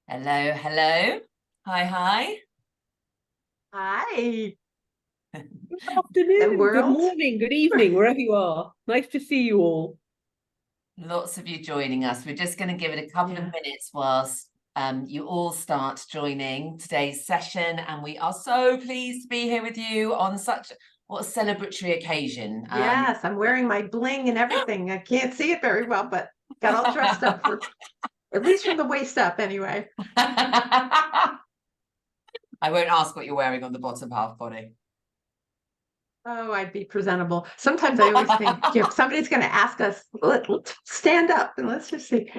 Hello, hello. Hi, hi. Hi. Good afternoon, good morning, good evening, wherever you are. Nice to see you all. Lots of you joining us. We're just going to give it a couple of minutes whilst you all start joining today's session. And we are so pleased to be here with you on such a celebratory occasion. Yes, I'm wearing my bling and everything. I can't see it very well, but got all dressed up for at least from the waist up anyway. I won't ask what you're wearing on the bottom half body. Oh, I'd be presentable. Sometimes I always think if somebody's going to ask us, let's stand up and let's just see.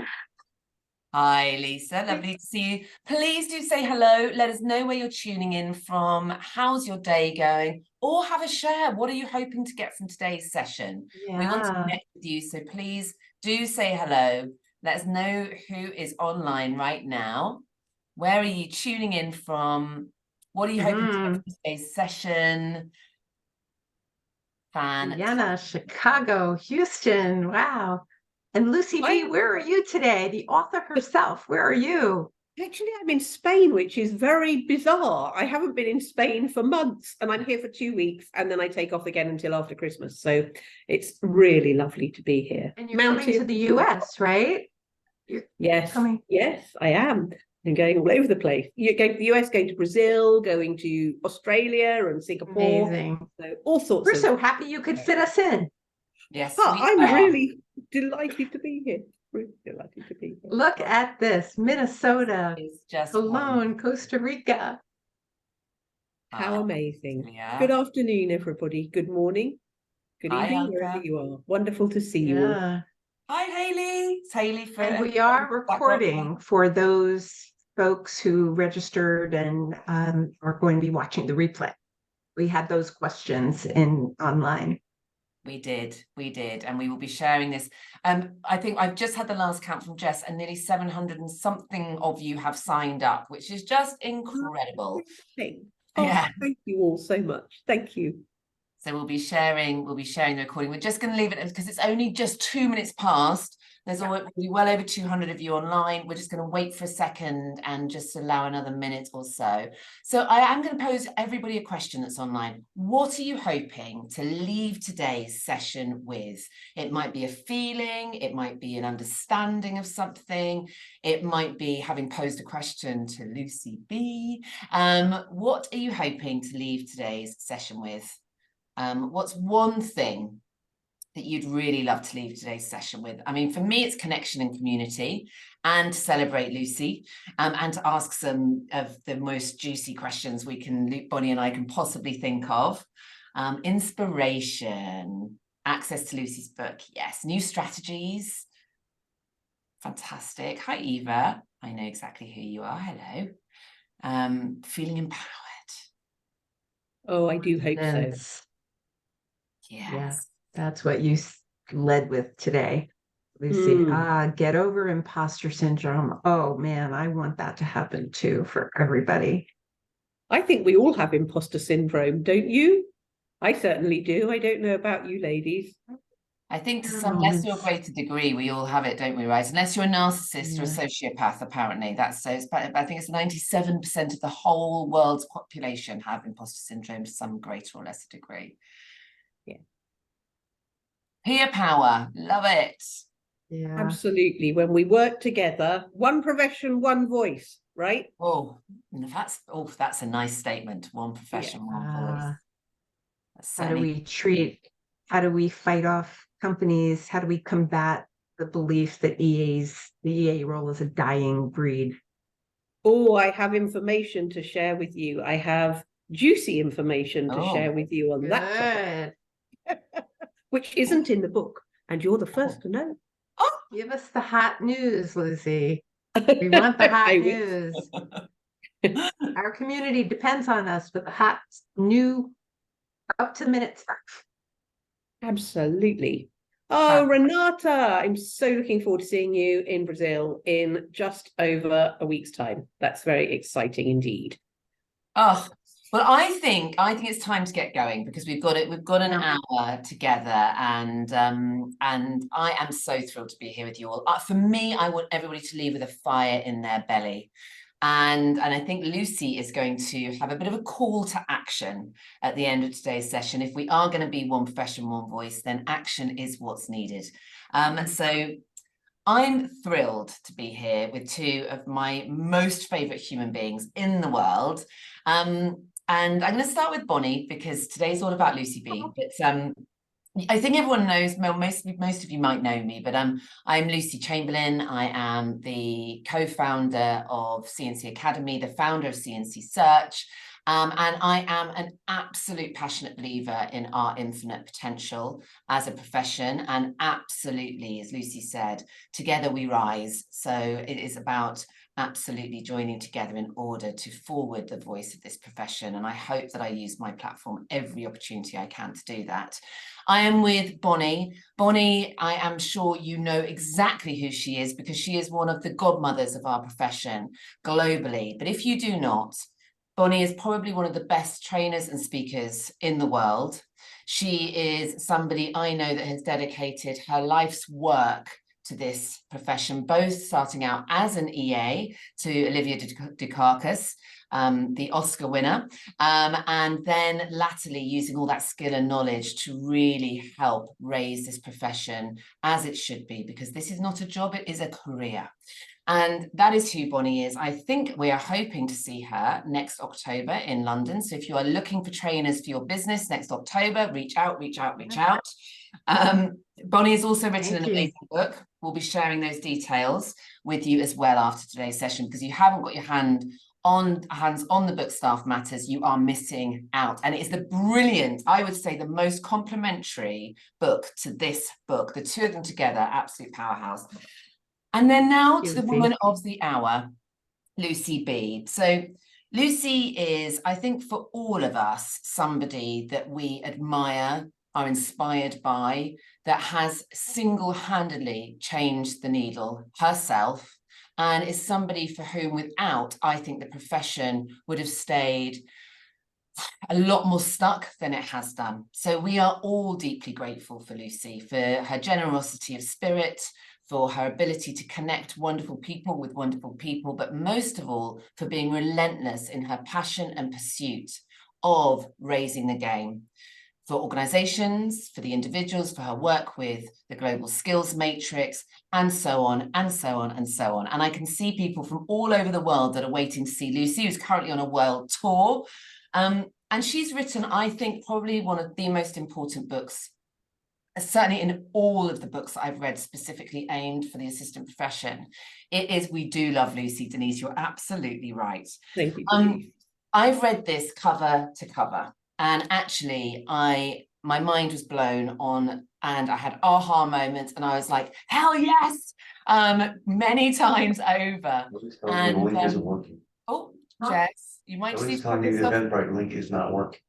Hi, Lisa. Lovely to see you. Please do say hello. Let us know where you're tuning in from. How's your day going? Or have a share. What are you hoping to get from today's session? Yeah. We want to connect with you, so please do say hello. Let us know who is online right now. Where are you tuning in from? What are you hoping to get from today's session? Vienna, Chicago, Houston. Wow. And Lucy B, where are you today? The author herself, where are you? Actually, I'm in Spain, which is very bizarre. I haven't been in Spain for months, and I'm here for 2 weeks, and then I take off again until after Christmas. So it's really lovely to be here. And you're coming to the US, right? Yes, coming. Yes, I am. I'm going all over the place. You're going to the US, going to Brazil, going to Australia and Singapore. Amazing. So all sorts We're so happy you could fit us in. Yes, I'm really delighted to be here. Really delighted to be here. Look at this. Minnesota, it's just Cologne, Costa Rica. How amazing. Yeah. Good afternoon, everybody. Good morning. Good evening, wherever you are. Wonderful to see you all. Hi, Hayley. It's Hayley. And we are recording for those folks who registered and are going to be watching the replay. We had those questions in online. We did, and we will be sharing this. I think I've just had the last count from Jess, and nearly 700 and something of you have signed up, which is just incredible. Yeah, thank you all so much. Thank you. So we'll be sharing the recording. We're just going to leave it because it's only just 2 minutes past. There's already well over 200 of you online. We're just going to wait for a second and just allow another minute or so. So I am going to pose everybody a question that's online. What are you hoping to leave today's session with? It might be a feeling, it might be an understanding of something, it might be having posed a question to Lucy B. What are you hoping to leave today's session with? What's one thing that you'd really love to leave today's session with? I mean, for me, it's connection and community, and to celebrate Lucy, and to ask some of the most juicy questions Bonnie and I can possibly think of. Inspiration, access to Lucy's book, yes. New strategies, fantastic. Hi, Eva. I know exactly who you are. Hello. Feeling empowered. Oh, I do hope so. Yes. That's what you led with today, Lucy. Get over imposter syndrome. Oh man, I want that to happen too for everybody. I think we all have imposter syndrome, don't you? I certainly do. I don't know about you ladies. I think to some less or greater degree, we all have it, don't we, right? Unless you're a narcissist or a sociopath, apparently. That's so. I think it's 97% of the whole world's population have imposter syndrome to some greater or lesser degree. Yeah. Peer power, love it. Yeah, absolutely. When we work together, one profession, one voice, right? Oh, that's a nice statement. One profession, one voice. How do we fight off companies? How do we combat the belief that the EA role is a dying breed? Oh, I have information to share with you. I have juicy information to share with you on that topic, which isn't in the book, and you're the first to know. Oh, give us the hot news, Lucy. We want the hot news. Our community depends on us for the hot, new, up-to-minute stuff. Absolutely. Oh, Renata, I'm so looking forward to seeing you in Brazil in just over a week's time. That's very exciting indeed. Oh, Well, I think it's time to get going because we've got an hour together, and I am so thrilled to be here with you all. For me, I want everybody to leave with a fire in their belly. And I think Lucy is going to have a bit of a call to action at the end of today's session. If we are going to be one profession, one voice, then action is what's needed. So I'm thrilled to be here with two of my most favourite human beings in the world. And I'm going to start with Bonnie because today's all about Lucy B. But I think everyone knows, well, most of you might know me, but I'm Lucy Chamberlain. I am the co-founder of CNC Academy, the founder of CNC Search. And I am an absolute passionate believer in our infinite potential as a profession. And absolutely, as Lucy said, together we rise. So it is about absolutely joining together in order to forward the voice of this profession. And I hope that I use my platform every opportunity I can to do that. I am with Bonnie. Bonnie, I am sure you know exactly who she is because she is one of the godmothers of our profession globally. But if you do not, Bonnie is probably one of the best trainers and speakers in the world. She is somebody I know that has dedicated her life's work to this profession, both starting out as an EA to Olivia Dukakis, the Oscar winner, and then latterly using all that skill and knowledge to really help raise this profession as it should be, because this is not a job, it is a career. And that is who Bonnie is. I think we are hoping to see her next October in London. So if you are looking for trainers for your business next October, reach out, reach out, reach out. Bonnie has also written an amazing book. We'll be sharing those details with you as well after today's session, because you haven't got your hands on the book Staff Matters, you are missing out. And it is the brilliant, I would say, the most complementary book to this book. The two of them together, absolute powerhouse. And then now to the woman of the hour, Lucy B. So Lucy is, I think, for all of us, somebody that we admire, are inspired by, that has single-handedly changed the needle herself, and is somebody for whom without, I think, the profession would have stayed a lot more stuck than it has done. So we are all deeply grateful for Lucy, for her generosity of spirit, for her ability to connect wonderful people with wonderful people, but most of all, for being relentless in her passion and pursuit of raising the game for organizations, for the individuals, for her work with the Global Skills Matrix, and so on, and so on, and so on. And I can see people from all over the world that are waiting to see Lucy, who's currently on a world tour. And she's written, I think, probably one of the most important books, certainly in all of the books that I've read specifically aimed for the assistant profession. It is We Do Love Lucy. Denise, you're absolutely right. Thank you. I've read this cover to cover, and actually my mind was blown on, and I had aha moments, and I was like, hell yes, many times over. And the link isn't working. Oh, Jess, you might see telling me the Eventbrite link is not working.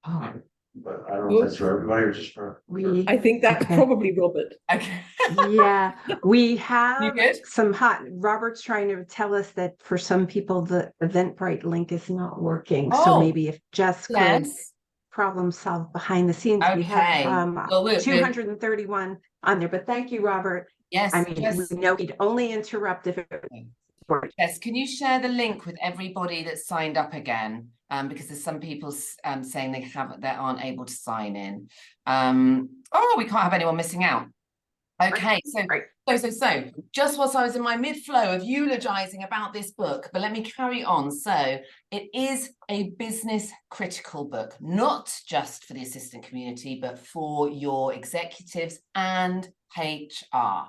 Oh. But I don't know if that's for everybody or just for. I think that's probably Robert. Okay. Yeah, we have good? some hot. Robert's trying to tell us that for some people the Eventbrite link is not working. So maybe if Jess could problem solve behind the scenes. We have 231 on there, but thank you, Robert. Yes, I mean, we know he'd only interrupt if it worked. Yes, can you share the link with everybody that's signed up again? Because there's some people saying they aren't able to sign in. Oh, we can't have anyone missing out. Okay, so just whilst I was in my mid-flow of eulogizing about this book, but let me carry on. So it is a business critical book, not just for the assistant community, but for your executives and HR.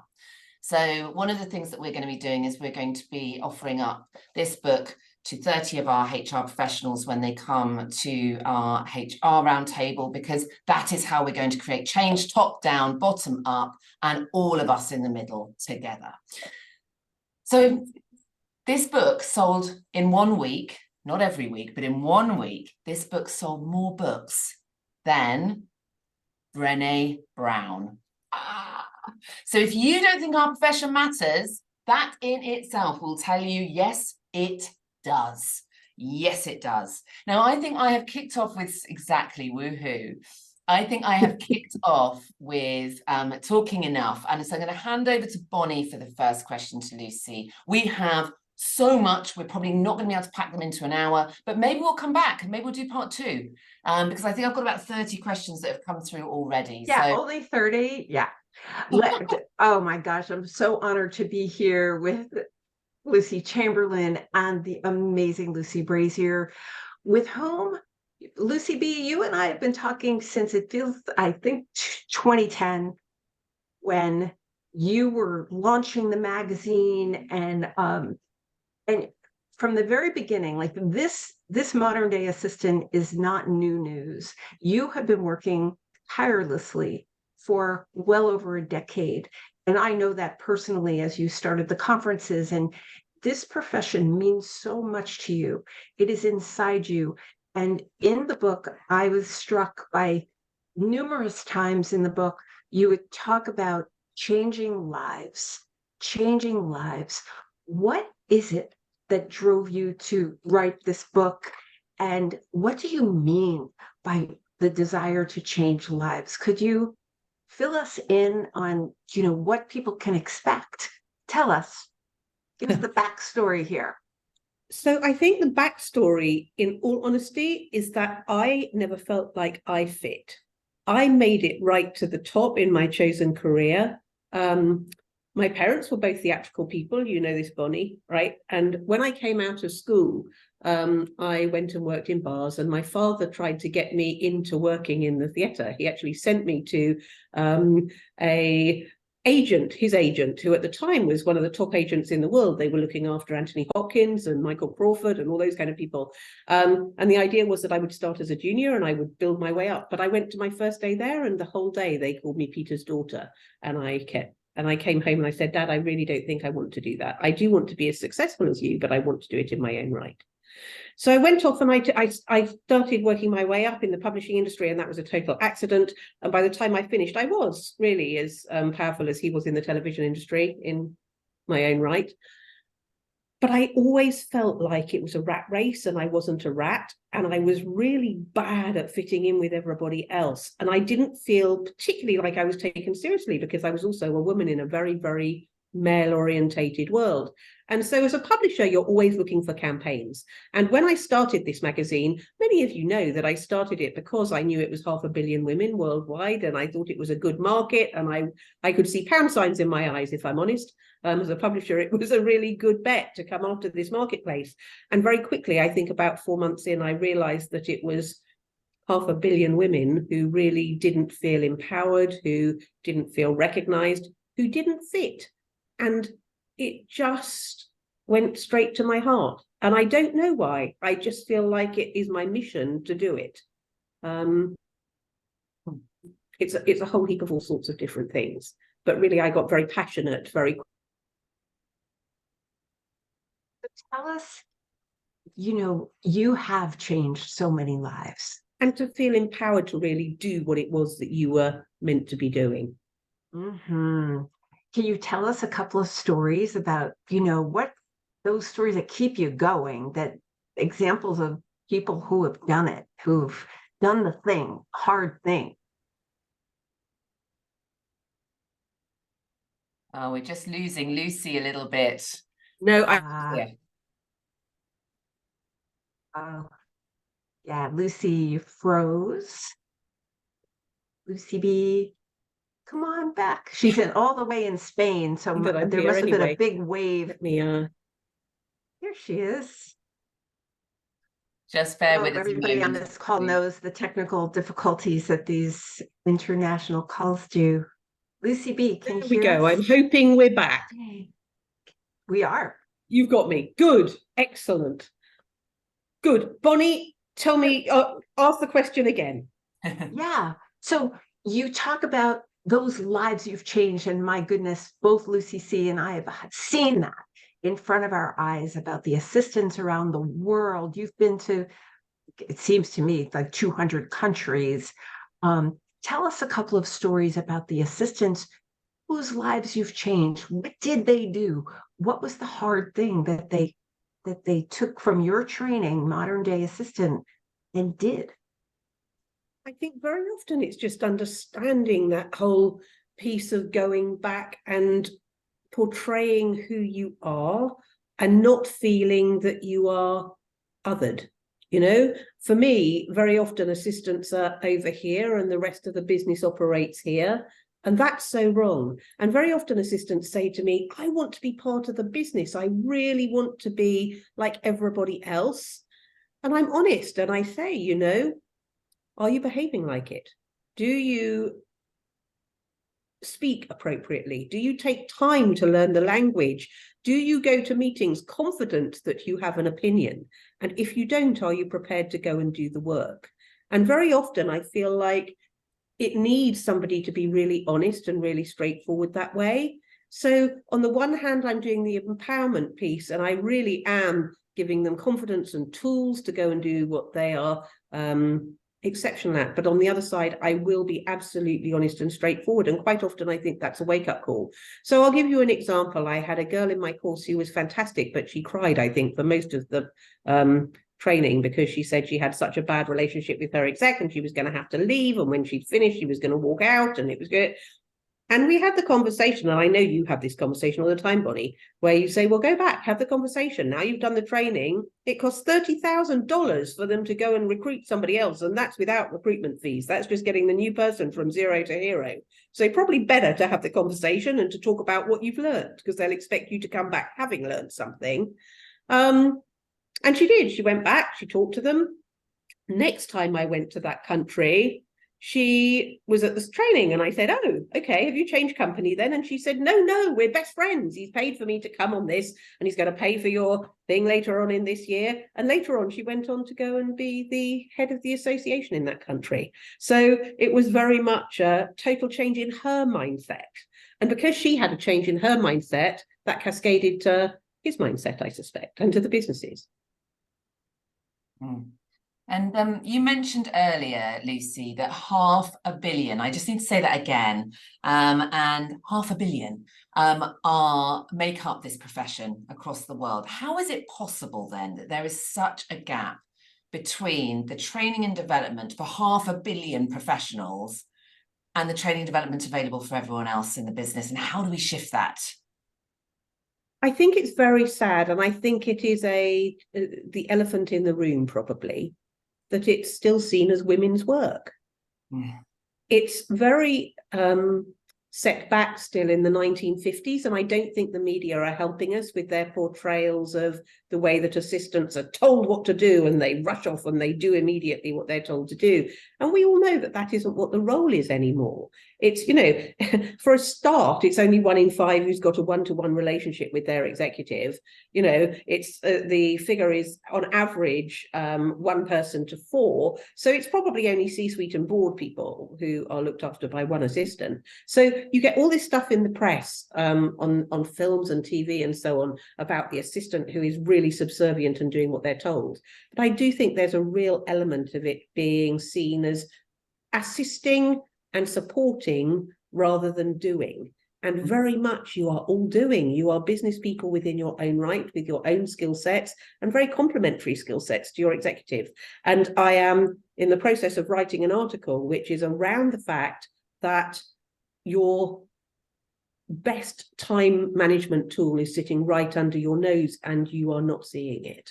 So one of the things that we're going to be doing is we're going to be offering up this book to 30 of our HR professionals when they come to our HR roundtable, because that is how we're going to create change, top down, bottom up, and all of us in the middle together. So this book sold in 1 week, not every week, but in 1 week, this book sold more books than Brené Brown. So if you don't think our profession matters, that in itself will tell you, yes, it does. Yes, it does. Now, I think I have kicked off with exactly woohoo. I think I have kicked off with talking enough. And so I'm going to hand over to Bonnie for the first question to Lucy. We have so much, we're probably not going to be able to pack them into an hour, but maybe we'll come back and maybe we'll do part 2, because I think I've got about 30 questions that have come through already. Yeah, so only 30. Yeah. Oh my gosh, I'm so honored to be here with Lucy Chamberlain and the amazing Lucy Brazier, with whom, Lucy B, you and I have been talking since it feels, I think, 2010, when you were launching the magazine, and from the very beginning, like this modern day assistant is not new news. You have been working tirelessly for well over a decade. And I know that personally, as you started the conferences, and this profession means so much to you. It is inside you. And in the book, I was struck by numerous times in the book, you would talk about changing lives, changing lives. What is it that drove you to write this book? And what do you mean by the desire to change lives? Could you fill us in on, what people can expect? Tell us, give us the backstory here. So I think the backstory, in all honesty, is that I never felt like I fit. I made it right to the top in my chosen career. My parents were both theatrical people, you know this, Bonnie, right? And when I came out of school, I went and worked in bars, and my father tried to get me into working in the theatre. He actually sent me to his agent, who at the time was one of the top agents in the world. They were looking after Anthony Hopkins and Michael Crawford and all those kind of people. And the idea was that I would start as a junior and I would build my way up. But I went to my first day there, and the whole day they called me Peter's daughter. And I came home and I said, Dad, I really don't think I want to do that. I do want to be as successful as you, but I want to do it in my own right. So I went off and I started working my way up in the publishing industry, and that was a total accident. And by the time I finished, I was really as powerful as he was in the television industry in my own right. But I always felt like it was a rat race and I wasn't a rat. And I was really bad at fitting in with everybody else. And I didn't feel particularly like I was taken seriously, because I was also a woman in a very, very male-orientated world. And so as a publisher, you're always looking for campaigns. And when I started this magazine, many of you know that I started it because I knew it was 500 million women worldwide, and I thought it was a good market, and I could see pound signs in my eyes, if I'm honest. As a publisher, it was a really good bet to come after this marketplace. And very quickly, I think about 4 months in, I realized that it was 500 million women who really didn't feel empowered, who didn't feel recognized, who didn't fit. And it just went straight to my heart. And I don't know why. I just feel like it is my mission to do it. It's a whole heap of all sorts of different things. But really, I got very passionate very quickly. Tell us, you have changed so many lives. And to feel empowered to really do what it was that you were meant to be doing. Mm-hmm. Can you tell us a couple of stories about, what those stories that keep you going, that examples of people who have done it, who've done the thing, hard thing? Oh, we're just losing Lucy a little bit. No, yeah, Lucy froze. Lucy B, come on back. She's all the way in Spain, so there must have been a big wave. Here she is. Just bear with us. Everybody on this call knows the technical difficulties that these international calls do. Lucy B, can you hear us? I'm hoping we're back. Okay. We are. You've got me. Good. Excellent. Good. Bonnie, tell me, ask the question again. Yeah. So you talk about those lives you've changed, and my goodness, both Lucy C and I have seen that in front of our eyes, about the assistants around the world. You've been to, it seems to me, like 200 countries. Tell us a couple of stories about the assistants whose lives you've changed. What did they do? What was the hard thing that they that they took from your training, modern day assistant, and did? I think very often it's just understanding that whole piece of going back and portraying who you are and not feeling that you are othered. You know, for me, very often assistants are over here and the rest of the business operates here. And that's so wrong. And very often assistants say to me, I want to be part of the business. I really want to be like everybody else. And I'm honest and I say, you know, are you behaving like it? Do you speak appropriately? Do you take time to learn the language? Do you go to meetings confident that you have an opinion? And if you don't, are you prepared to go and do the work? And very often I feel like it needs somebody to be really honest and really straightforward that way. So on the one hand, I'm doing the empowerment piece and I really am giving them confidence and tools to go and do what they are exceptional at. But on the other side, I will be absolutely honest and straightforward. And quite often, I think that's a wake-up call. So I'll give you an example. I had a girl in my course who was fantastic, but she cried, I think, for most of the training because she said she had such a bad relationship with her exec and she was going to have to leave. And when she'd finished, she was going to walk out and it was good. And we had the conversation, and I know you have this conversation all the time, Bonnie, where you say, well, go back, have the conversation. Now you've done the training. It costs $30,000 for them to go and recruit somebody else. And that's without recruitment fees. That's just getting the new person from zero to hero. So probably better to have the conversation and to talk about what you've learned, because they'll expect you to come back having learned something. And she did. She went back, she talked to them. Next time I went to that country, she was at this training and I said, oh, okay, have you changed company then? And she said, no, we're best friends. He's paid for me to come on this and he's going to pay for your thing later on in this year. And later on, she went on to go and be the head of the association in that country. So it was very much a total change in her mindset. And because she had a change in her mindset, that cascaded to his mindset, I suspect, and to the businesses. Mm. And you mentioned earlier, Lucy, that 500 million, I just need to say that again, and 500 million make up this profession across the world. How is it possible then that there is such a gap between the training and development for 500 million professionals and the training and development available for everyone else in the business? And how do we shift that? I think it's very sad, and I think it is the elephant in the room, probably, that it's still seen as women's work. Mm. It's very set back still in the 1950s, and I don't think the media are helping us with their portrayals of the way that assistants are told what to do and they rush off and they do immediately what they're told to do. And we all know that that isn't what the role is anymore. It's, you know, for a start, it's only 1 in 5 who's got a one-to-one relationship with their executive. You know, it's the figure is on average 1 person to 4. So it's probably only C-suite and board people who are looked after by 1 assistant. So you get all this stuff in the press on films and TV and so on about the assistant who is really subservient and doing what they're told. But I do think there's a real element of it being seen as assisting and supporting rather than doing. And very much you are all doing. You are business people within your own right, with your own skill sets and very complementary skill sets to your executive. And I am in the process of writing an article which is around the fact that your best time management tool is sitting right under your nose and you are not seeing it.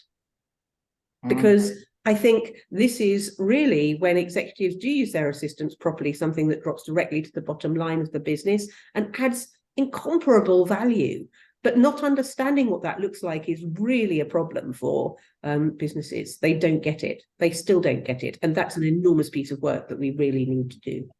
Because I think this is really, when executives do use their assistants properly, something that drops directly to the bottom line of the business and adds incomparable value. But not understanding what that looks like is really a problem for businesses. They don't get it. They still don't get it. And that's an enormous piece of work that we really need to do.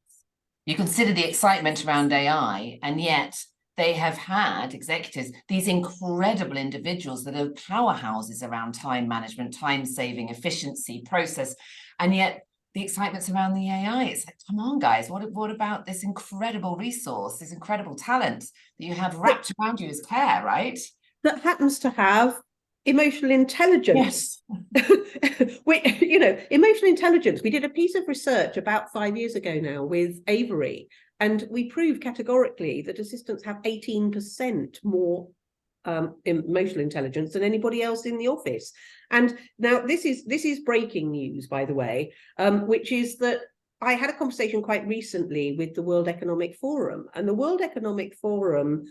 You consider the excitement around AI, and yet they have had executives, these incredible individuals that are powerhouses around time management, time saving, efficiency, process, and yet the excitement's around the AI. It's like, come on, guys, what about this incredible resource, this incredible talent that you have wrapped around you as care, right? That happens to have emotional intelligence. Yes. You know, emotional intelligence. We did a piece of research about 5 years ago now with Avery, and we proved categorically that assistants have 18% more emotional intelligence than anybody else in the office. And now this is breaking news, by the way, which is that I had a conversation quite recently with the World Economic Forum, and the World Economic Forum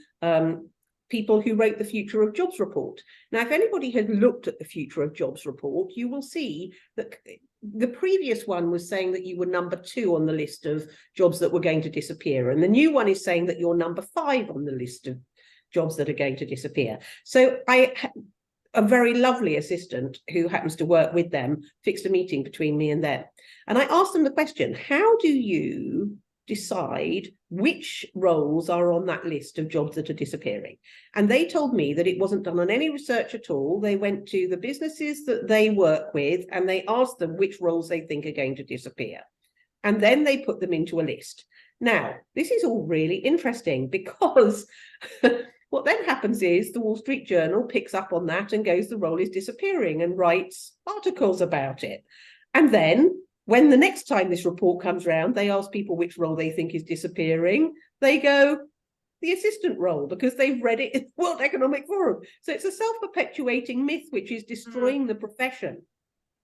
people who wrote the Future of Jobs report. Now, if anybody had looked at the Future of Jobs report, you will see that the previous one was saying that you were number 2 on the list of jobs that were going to disappear. And the new one is saying that you're number 5 on the list of jobs that are going to disappear. So a very lovely assistant who happens to work with them fixed a meeting between me and them. And I asked them the question, how do you decide which roles are on that list of jobs that are disappearing? And they told me that it wasn't done on any research at all. They went to the businesses that they work with and they asked them which roles they think are going to disappear. And then they put them into a list. Now, this is all really interesting because what then happens is the Wall Street Journal picks up on that and goes, the role is disappearing, and writes articles about it. And then when the next time this report comes around, they ask people which role they think is disappearing, they go, the assistant role, because they've read it in the World Economic Forum. So it's a self-perpetuating myth which is destroying the profession.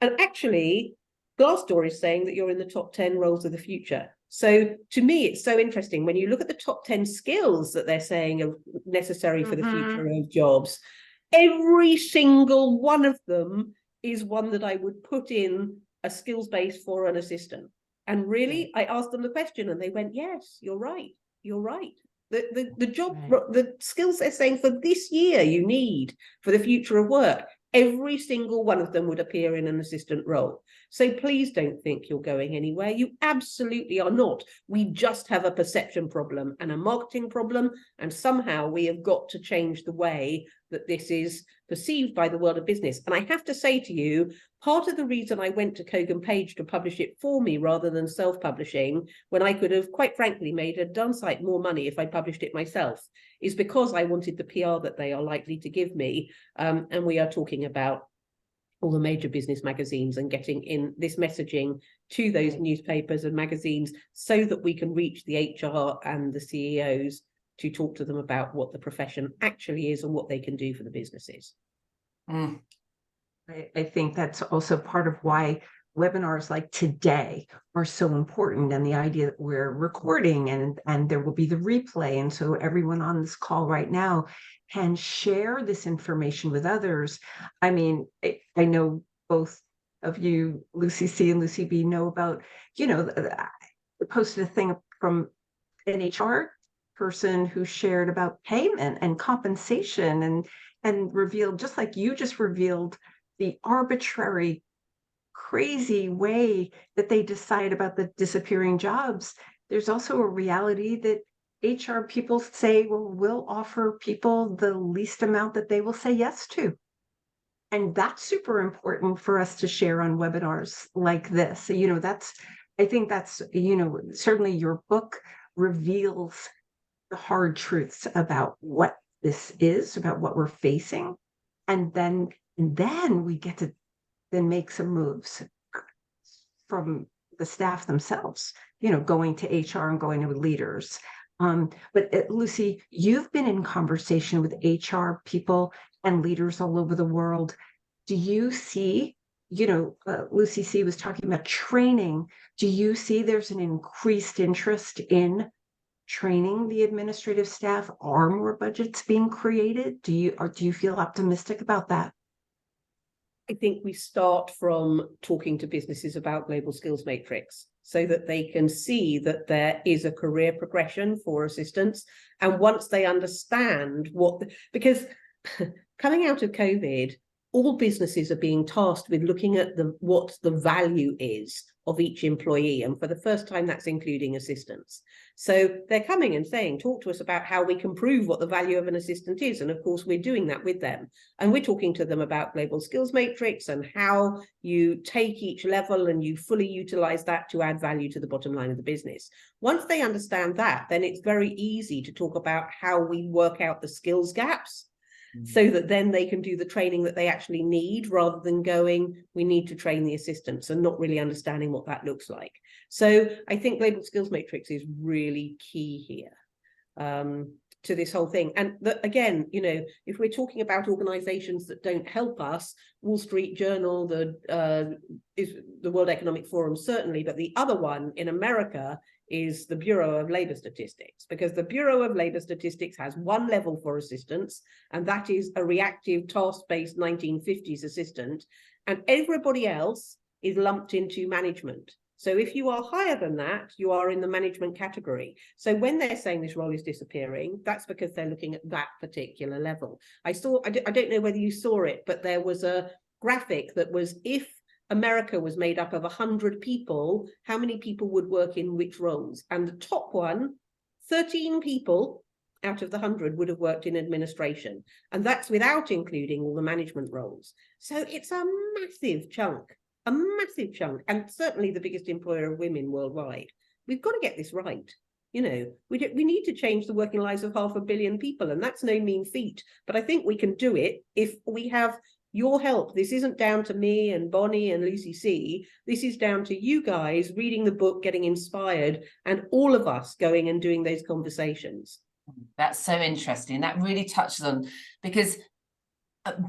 And actually, Glassdoor is saying that you're in the top 10 roles of the future. So to me, it's so interesting when you look at the top 10 skills that they're saying are necessary for the future of jobs. Every single one of them is one that I would put in a skills base for an assistant. And really, I asked them the question and they went, yes, you're right. You're right. The job, the skills they're saying for this year you need for the future of work, every single one of them would appear in an assistant role. So please don't think you're going anywhere. You absolutely are not. We just have a perception problem and a marketing problem. And somehow we have got to change the way that this is perceived by the world of business. And I have to say to you, part of the reason I went to Kogan Page to publish it for me rather than self-publishing, when I could have, quite frankly, made a darn sight more money if I published it myself, is because I wanted the PR that they are likely to give me. And we are talking about all the major business magazines and getting in this messaging to those newspapers and magazines so that we can reach the HR and the CEOs to talk to them about what the profession actually is and what they can do for the businesses. I think that's also part of why webinars like today are so important, and the idea that we're recording and there will be the replay. And so everyone on this call right now can share this information with others. I mean, I know both of you, Lucy C and Lucy B, know about, I posted a thing from an HR person who shared about payment and compensation and revealed, just like you just revealed, the arbitrary, crazy way that they decide about the disappearing jobs. There's also a reality that HR people say, well, we'll offer people the least amount that they will say yes to. And that's super important for us to share on webinars like this. So, I think that's, certainly your book reveals the hard truths about what this is, about what we're facing. And then we get to then make some moves from the staff themselves, going to HR and going to leaders. But Lucy, you've been in conversation with HR people and leaders all over the world. Do you see, Lucy C was talking about training. Do you see there's an increased interest in training the administrative staff? Are more budgets being created? Do you feel optimistic about that? I think we start from talking to businesses about Global Skills Matrix so that they can see that there is a career progression for assistants. And once they understand because coming out of COVID, all businesses are being tasked with looking at what the value is of each employee. And for the first time, that's including assistants. So they're coming and saying, talk to us about how we can prove what the value of an assistant is. And of course, we're doing that with them. And we're talking to them about Global Skills Matrix and how you take each level and you fully utilize that to add value to the bottom line of the business. Once they understand that, then it's very easy to talk about how we work out the skills gaps, so that then they can do the training that they actually need, rather than going, we need to train the assistants, and not really understanding what that looks like. So I think Global Skills Matrix is really key here. to this whole thing. And again, you know, if we're talking about organizations that don't help us, Wall Street Journal, the World Economic Forum, certainly, but the other one in America is the Bureau of Labor Statistics, because the Bureau of Labor Statistics has one level for assistants, and that is a reactive, task-based 1950s assistant, and everybody else is lumped into management. So if you are higher than that, you are in the management category. So when they're saying this role is disappearing, that's because they're looking at that particular level. I don't know whether you saw it, but there was a graphic that was, if America was made up of 100 people, how many people would work in which roles? And the top one, 13 people out of the 100 would have worked in administration. And that's without including all the management roles. So it's a massive chunk. A massive chunk, and certainly the biggest employer of women worldwide. We've got to get this right. You know, we need to change the working lives of 500 million people, and that's no mean feat. But I think we can do it if we have your help. This isn't down to me and Bonnie and Lucy C. This is down to you guys reading the book, getting inspired, and all of us going and doing those conversations. That's so interesting. That really touches on, because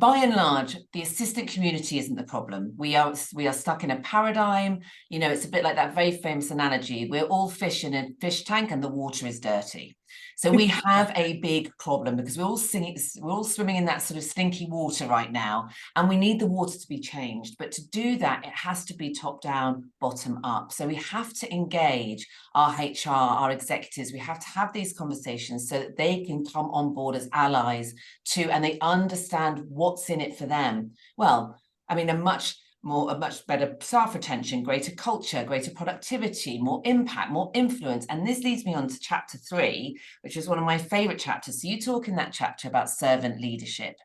by and large, the assistant community isn't the problem. We are stuck in a paradigm. You know, it's a bit like that very famous analogy. We're all fish in a fish tank and the water is dirty. So we have a big problem because we're all swimming in that sort of stinky water right now, and we need the water to be changed. But to do that, it has to be top down, bottom up. So we have to engage our HR, our executives. We have to have these conversations so that they can come on board as allies too, and they understand what's in it for them. Well, I mean, a much better staff retention, greater culture, greater productivity, more impact, more influence. And this leads me on to chapter 3, which is one of my favorite chapters. So you talk in that chapter about servant leadership,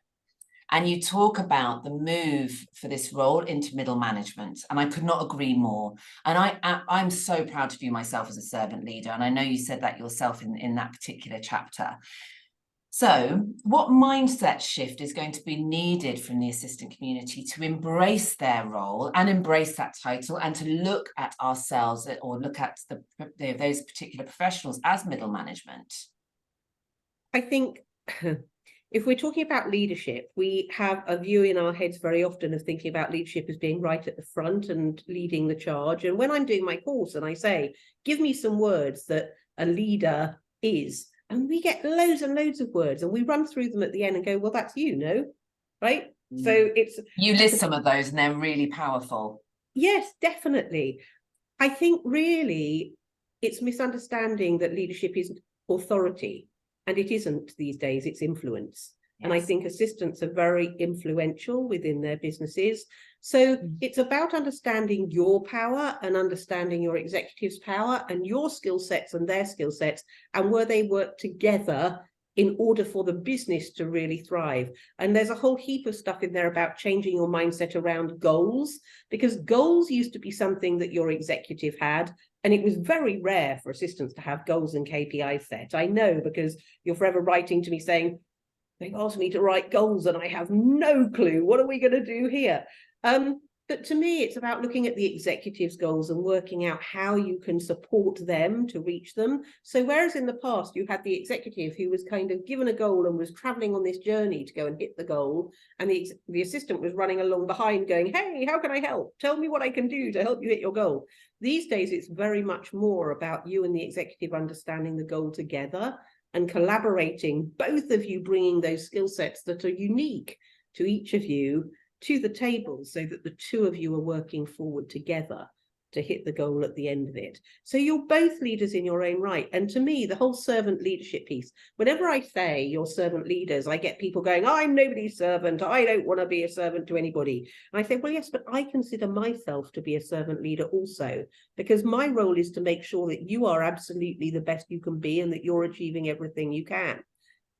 and you talk about the move for this role into middle management. And I could not agree more. And I'm so proud to view myself as a servant leader. And I know you said that yourself in that particular chapter. So what mindset shift is going to be needed from the assistant community to embrace their role and embrace that title, and to look at ourselves or look at those particular professionals as middle management? I think if we're talking about leadership, we have a view in our heads very often of thinking about leadership as being right at the front and leading the charge. And when I'm doing my course and I say, give me some words that a leader is, and we get loads and loads of words, and we run through them at the end and go, well, that's you, no? Right? So it's... You list some of those and they're really powerful. Yes, definitely. I think really it's misunderstanding that leadership is authority, and it isn't these days, it's influence. Yes. And I think assistants are very influential within their businesses. So it's about understanding your power and understanding your executive's power and your skill sets and their skill sets, and where they work together in order for the business to really thrive. And there's a whole heap of stuff in there about changing your mindset around goals, because goals used to be something that your executive had, and it was very rare for assistants to have goals and KPIs set. I know, because you're forever writing to me saying, they asked me to write goals and I have no clue. What are we going to do here? But to me, it's about looking at the executive's goals and working out how you can support them to reach them. So whereas in the past, you had the executive who was kind of given a goal and was traveling on this journey to go and hit the goal, and the assistant was running along behind going, hey, how can I help? Tell me what I can do to help you hit your goal. These days, it's very much more about you and the executive understanding the goal together and collaborating, both of you bringing those skill sets that are unique to each of you to the table, so that the two of you are working forward together to hit the goal at the end of it. So you're both leaders in your own right. And to me, the whole servant leadership piece, whenever I say you're servant leaders, I get people going, I'm nobody's servant. I don't want to be a servant to anybody. And I say, well, yes, but I consider myself to be a servant leader also, because my role is to make sure that you are absolutely the best you can be and that you're achieving everything you can.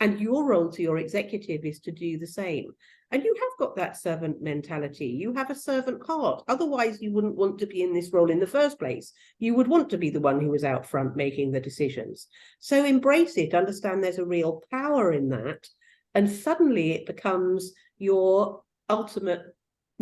And your role to your executive is to do the same. And you have got that servant mentality. You have a servant heart. Otherwise, you wouldn't want to be in this role in the first place. You would want to be the one who was out front making the decisions. So embrace it. Understand there's a real power in that. And suddenly it becomes your ultimate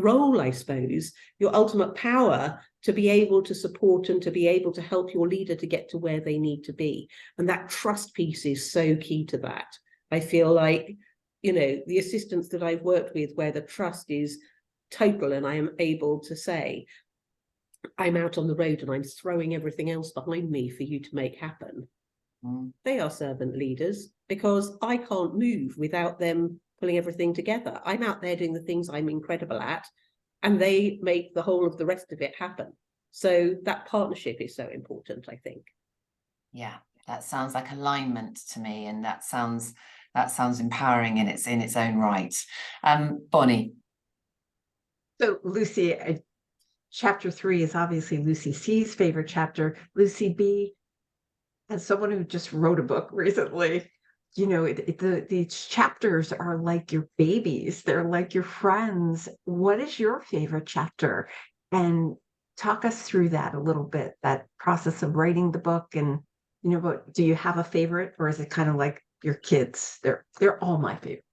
role, I suppose, your ultimate power to be able to support and to be able to help your leader to get to where they need to be. And that trust piece is so key to that. I feel like, you know, the assistants that I've worked with where the trust is total and I am able to say, I'm out on the road and I'm throwing everything else behind me for you to make happen. They are servant leaders because I can't move without them pulling everything together. I'm out there doing the things I'm incredible at, and they make the whole of the rest of it happen. So that partnership is so important, I think. Yeah, that sounds like alignment to me, and that sounds empowering in its own right. Bonnie. So Lucy, chapter 3 is obviously Lucy C's favorite chapter. Lucy B, as someone who just wrote a book recently, you know, these chapters are like your babies. They're like your friends. What is your favorite chapter? And talk us through that a little bit, that process of writing the book. And, you know, but do you have a favorite, or is it kind of like your kids? They're all my favorite.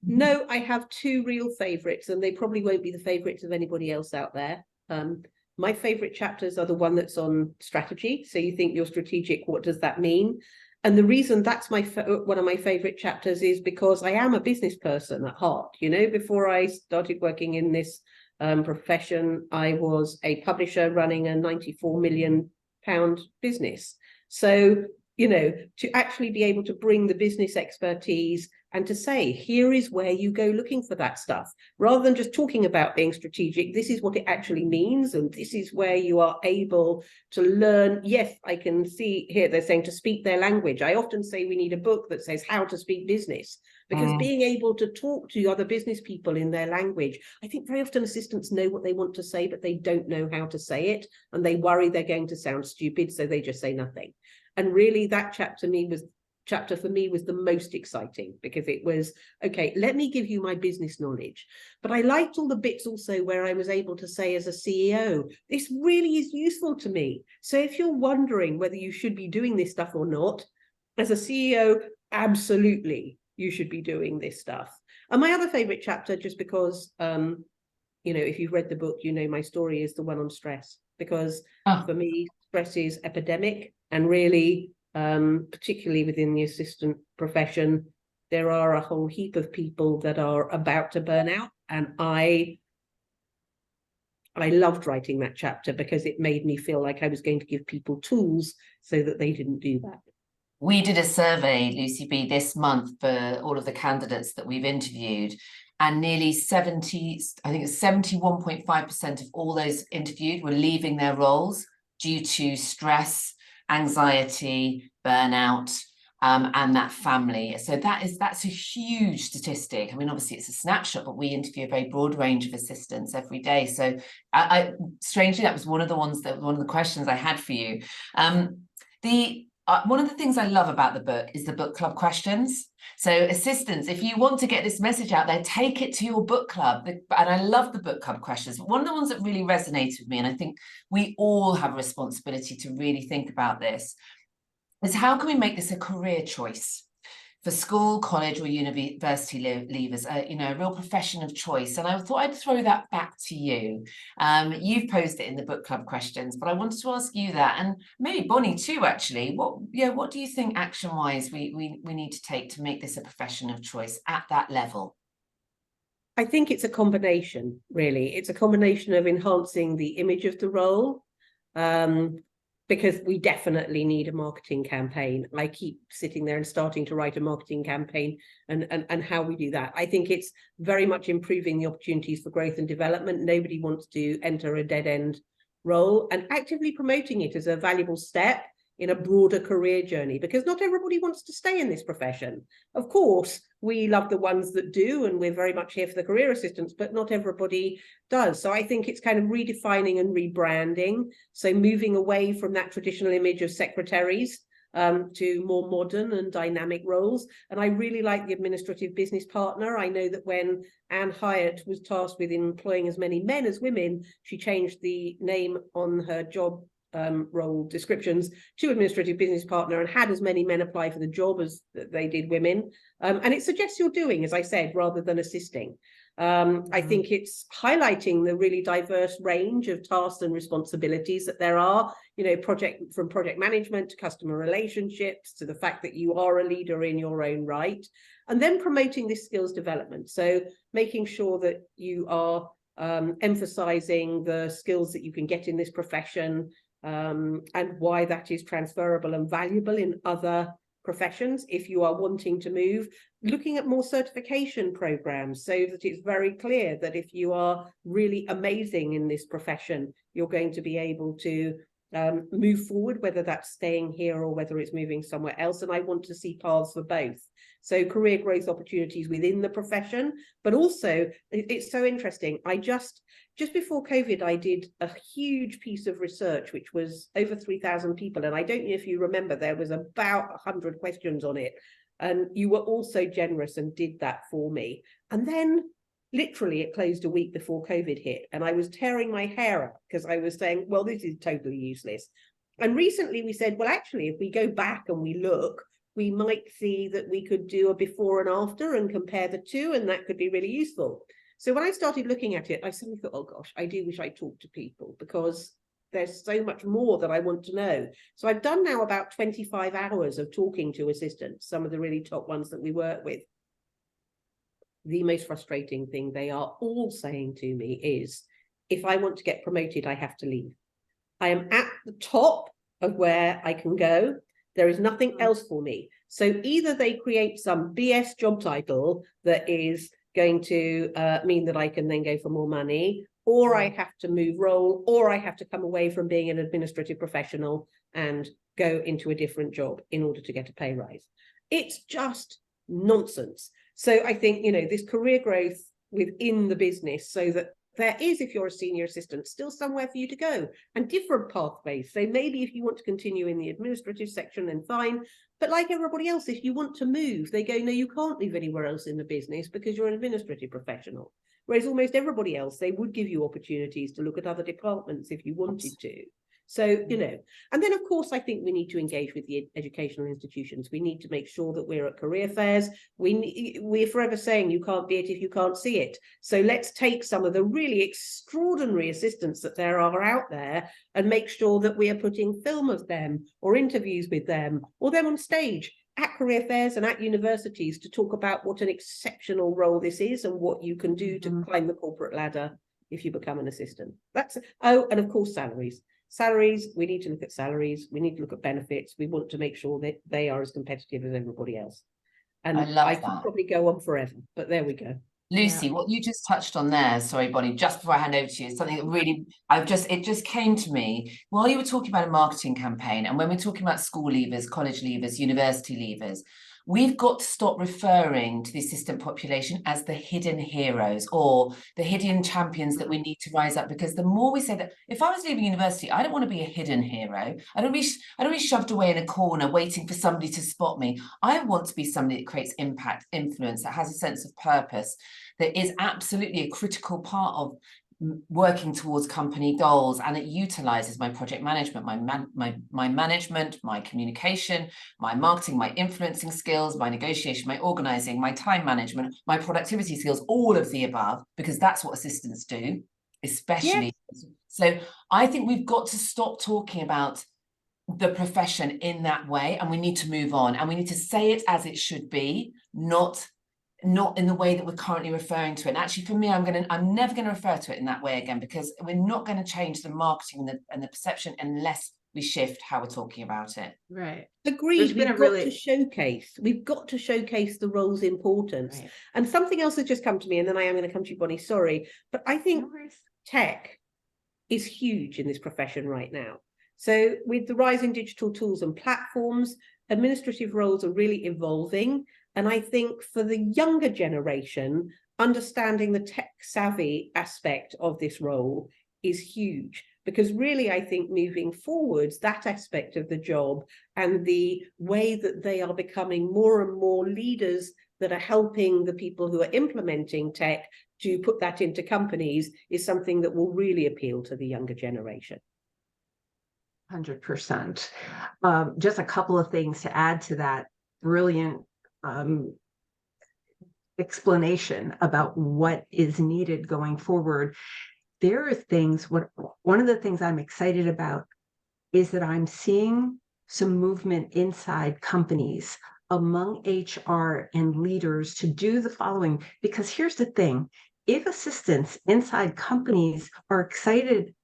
No, I have 2 real favorites, and they probably won't be the favorites of anybody else out there. My favorite chapters are the one that's on strategy. So you think you're strategic, what does that mean? And the reason that's one of my favorite chapters is because I am a business person at heart. You know, before I started working in this profession, I was a publisher running a £94 million business. So, you know, to actually be able to bring the business expertise and to say, here is where you go looking for that stuff, rather than just talking about being strategic. This is what it actually means, and this is where you are able to learn. Yes, I can see here they're saying to speak their language. I often say we need a book that says how to speak business, because being able to talk to other business people in their language, I think very often assistants know what they want to say, but they don't know how to say it, and they worry they're going to sound stupid, so they just say nothing. And really that chapter for me was the most exciting, because it was, okay, let me give you my business knowledge. But I liked all the bits also where I was able to say, as a CEO, this really is useful to me. So if you're wondering whether you should be doing this stuff or not, as a CEO, absolutely, you should be doing this stuff. And my other favorite chapter, just because, you know, if you've read the book, you know my story, is the one on stress, because for me, stress is epidemic, and really, particularly within the assistant profession, there are a whole heap of people that are about to burn out. And I loved writing that chapter because it made me feel like I was going to give people tools so that they didn't do that. We did a survey, Lucy B, this month for all of the candidates that we've interviewed, and nearly 71.5% of all those interviewed were leaving their roles due to stress, anxiety, burnout, and that family. So that's a huge statistic. I mean, obviously it's a snapshot, but we interview a very broad range of assistants every day. So strangely, that was one of the questions I had for you. One of the things I love about the book is the book club questions. So assistants, if you want to get this message out there, take it to your book club. And I love the book club questions. One of the ones that really resonated with me, and I think we all have a responsibility to really think about this, is how can we make this a career choice for school, college, or university leavers, you know, a real profession of choice. And I thought I'd throw that back to you. You've posed it in the book club questions, but I wanted to ask you that, and maybe Bonnie too, actually. What do you think action-wise we need to take to make this a profession of choice at that level? I think it's a combination, really. It's a combination of enhancing the image of the role, because we definitely need a marketing campaign. I keep sitting there and starting to write a marketing campaign, and how we do that. I think it's very much improving the opportunities for growth and development. Nobody wants to enter a dead-end role, and actively promoting it as a valuable step in a broader career journey, because not everybody wants to stay in this profession. Of course, we love the ones that do, and we're very much here for the career assistants, but not everybody does. So I think it's kind of redefining and rebranding. So moving away from that traditional image of secretaries to more modern and dynamic roles. And I really like the administrative business partner. I know that when Anne Hyatt was tasked with employing as many men as women, she changed the name on her job role descriptions to administrative business partner and had as many men apply for the job as they did women. And it suggests you're doing, as I said, rather than assisting. I think it's highlighting the really diverse range of tasks and responsibilities that there are, you know, from project management to customer relationships to the fact that you are a leader in your own right, and then promoting this skills development. So making sure that you are emphasizing the skills that you can get in this profession, and why that is transferable and valuable in other professions if you are wanting to move, looking at more certification programs so that it's very clear that if you are really amazing in this profession, you're going to be able to move forward, whether that's staying here or whether it's moving somewhere else. And I want to see paths for both. So career growth opportunities within the profession, but also it's so interesting. I just before COVID, I did a huge piece of research, which was over 3,000 people. And I don't know if you remember, there was about 100 questions on it. And you were also generous and did that for me. And then literally it closed a week before COVID hit. And I was tearing my hair out because I was saying, well, this is totally useless. And recently we said, well, actually, if we go back and we look, we might see that we could do a before and after and compare the two, and that could be really useful. So when I started looking at it, I suddenly thought, oh gosh, I do wish I talked to people because there's so much more that I want to know. So I've done now about 25 hours of talking to assistants, some of the really top ones that we work with. The most frustrating thing they are all saying to me is, if I want to get promoted, I have to leave. I am at the top of where I can go. There is nothing else for me. So either they create some BS job title that is going to mean that I can then go for more money, or I have to move role, or I have to come away from being an administrative professional and go into a different job in order to get a pay rise. It's just nonsense. So I think, you know, this career growth within the business, so that there is, if you're a senior assistant, still somewhere for you to go and different pathways. So maybe if you want to continue in the administrative section, then fine. But like everybody else, if you want to move, they go, no, you can't move anywhere else in the business because you're an administrative professional. Whereas almost everybody else, they would give you opportunities to look at other departments if you wanted to. So, you know, and then, of course, I think we need to engage with the educational institutions. We need to make sure that we're at career fairs. We're forever saying you can't be it if you can't see it. So let's take some of the really extraordinary assistants that there are out there and make sure that we are putting film of them or interviews with them or them on stage at career fairs and at universities to talk about what an exceptional role this is and what you can do to climb the corporate ladder if you become an assistant. Oh, and of course, salaries. Salaries, we need to look at salaries. We need to look at benefits. We want to make sure that they are as competitive as everybody else. And I could probably go on forever, but there we go. Lucy, what you just touched on there, sorry, Bonnie, just before I hand over to you, is something that really, it just came to me while you were talking about a marketing campaign. And when we're talking about school leavers, college leavers, university leavers, we've got to stop referring to the assistant population as the hidden heroes or the hidden champions that we need to rise up, because the more we say that, if I was leaving university, I don't want to be a hidden hero. I don't want to be shoved away in a corner waiting for somebody to spot me. I want to be somebody that creates impact, influence, that has a sense of purpose, that is absolutely a critical part of working towards company goals, and it utilizes my project management, my management, my communication, my marketing, my influencing skills, my negotiation, my organizing, my time management, my productivity skills, all of the above, because that's what assistants do, especially. Yes. So I think we've got to stop talking about the profession in that way, and we need to move on, and we need to say it as it should be, not in the way that we're currently referring to it. And actually, for me, I'm never going to refer to it in that way again, because we're not going to change the marketing and the perception unless we shift how we're talking about it. Right. Agreed. We've got to showcase the role's importance. Right. And something else has just come to me, and then I am going to come to you, Bonnie, sorry. But I think tech is huge in this profession right now. So with the rise in digital tools and platforms, administrative roles are really evolving. And I think for the younger generation, understanding the tech savvy aspect of this role is huge, because really, I think moving forwards, that aspect of the job and the way that they are becoming more and more leaders that are helping the people who are implementing tech to put that into companies is something that will really appeal to the younger generation. 100%. Just a couple of things to add to that brilliant explanation about what is needed going forward. There are things, one of the things I'm excited about is that I'm seeing some movement inside companies among HR and leaders to do the following, because here's the thing, if assistants inside companies are excited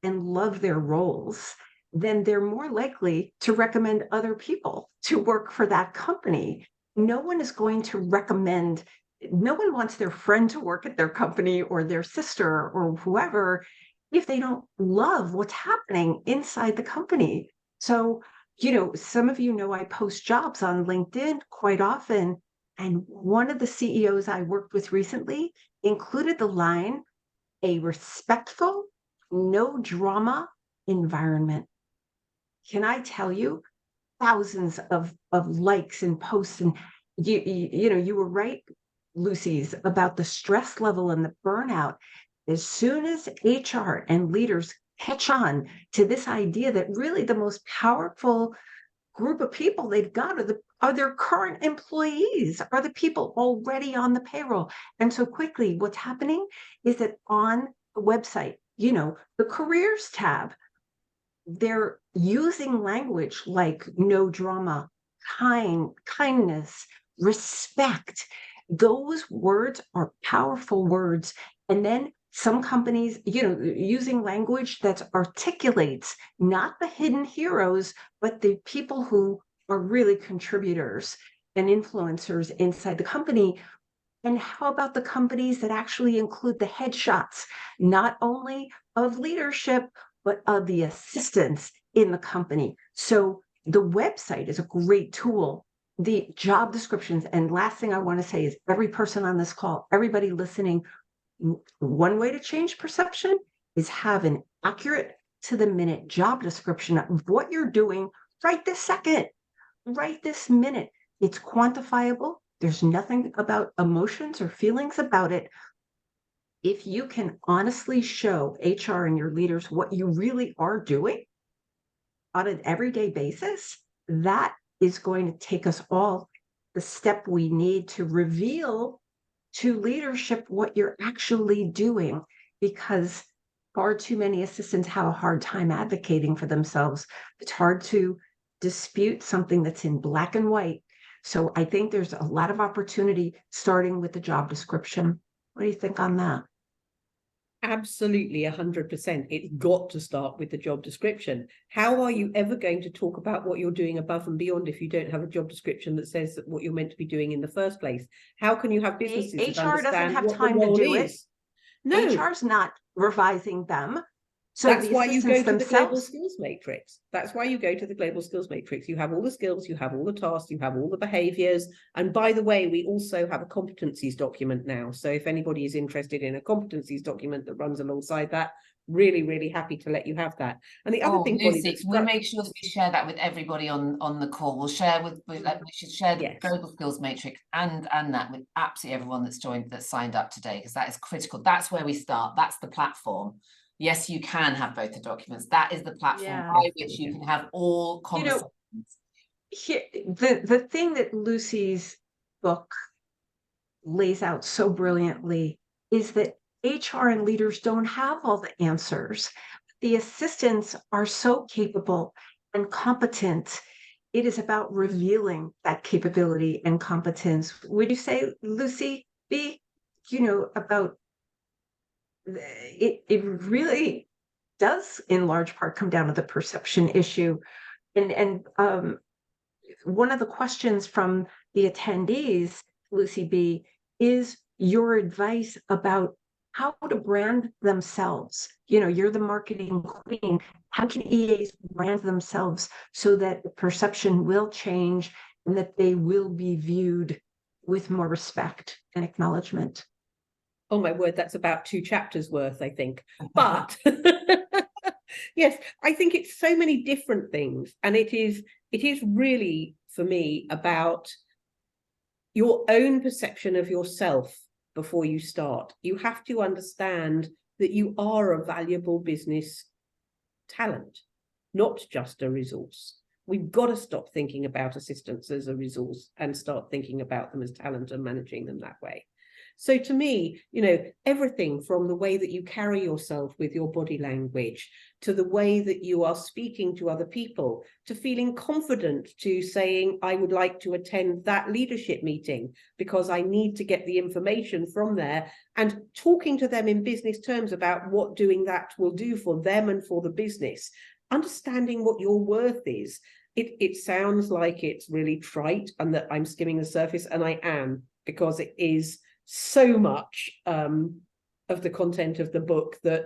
and love their roles, then they're more likely to recommend other people to work for that company. No one is going to recommend, no one wants their friend to work at their company or their sister or whoever if they don't love what's happening inside the company. So, some of you know I post jobs on LinkedIn quite often. And one of the CEOs I worked with recently included the line, a respectful, no drama environment. Can I tell you, thousands of likes and posts, and you were right, Lucy's, about the stress level and the burnout. As soon as HR and leaders catch on to this idea that really the most powerful group of people they've got are their current employees, are the people already on the payroll. And so quickly, what's happening is that on the website, the careers tab, they're using language like no drama, kindness, respect. Those words are powerful words. And then some companies, using language that articulates not the hidden heroes, but the people who are really contributors and influencers inside the company. And how about the companies that actually include the headshots, not only of leadership, but of the assistants in the company? So the website is a great tool. The job descriptions. And last thing I want to say is every person on this call, everybody listening, one way to change perception is have an accurate to the minute job description of what you're doing right this second, right this minute. It's quantifiable. There's nothing about emotions or feelings about it. If you can honestly show HR and your leaders what you really are doing on an everyday basis, that is going to take us all the step we need to reveal to leadership what you're actually doing, because far too many assistants have a hard time advocating for themselves. It's hard to dispute something that's in black and white. So I think there's a lot of opportunity starting with the job description. What do you think on that? Absolutely, 100%. It's got to start with the job description. How are you ever going to talk about what you're doing above and beyond if you don't have a job description that says that what you're meant to be doing in the first place? How can you have businesses that HR understand doesn't have what time the to role do it. is? No, HR's not revising them. So that's the why you go to assistants the global themselves. skills matrix. That's why you go to the global skills matrix. You have all the skills, you have all the tasks, you have all the behaviors. And by the way, we also have a competencies document now. So if anybody is interested in a competencies document that runs alongside that, really, really happy to let you have that. And the other thing, Lucy, can we make sure that we share that with everybody on the call? We'll share we should share the global skills matrix and that with absolutely everyone that's signed up today, because that is critical. That's where we start. That's the platform. Yes, you can have both the documents. That is the platform by which you can have all conversations. The thing that Lucy's book lays out so brilliantly is that HR and leaders don't have all the answers. The assistants are so capable and competent. It is about revealing that capability and competence. Would you say, Lucy B, about it really does in large part come down to the perception issue. And one of the questions from the attendees, Lucy B, is your advice about how to brand themselves. You're the marketing queen. How can EAs brand themselves so that the perception will change and that they will be viewed with more respect and acknowledgement? Oh my word, that's about 2 chapters worth, I think. But yes, I think it's so many different things. And it is really, for me, about your own perception of yourself before you start. You have to understand that you are a valuable business talent. not just a resource. We've got to stop thinking about assistants as a resource and start thinking about them as talent and managing them that way. So to me, you know, everything from the way that you carry yourself with your body language, to the way that you are speaking to other people, to feeling confident to saying, I would like to attend that leadership meeting because I need to get the information from there, and talking to them in business terms about what doing that will do for them and for the business, understanding what your worth is. It sounds like it's really trite and that I'm skimming the surface, and I am, because it is so much of the content of the book that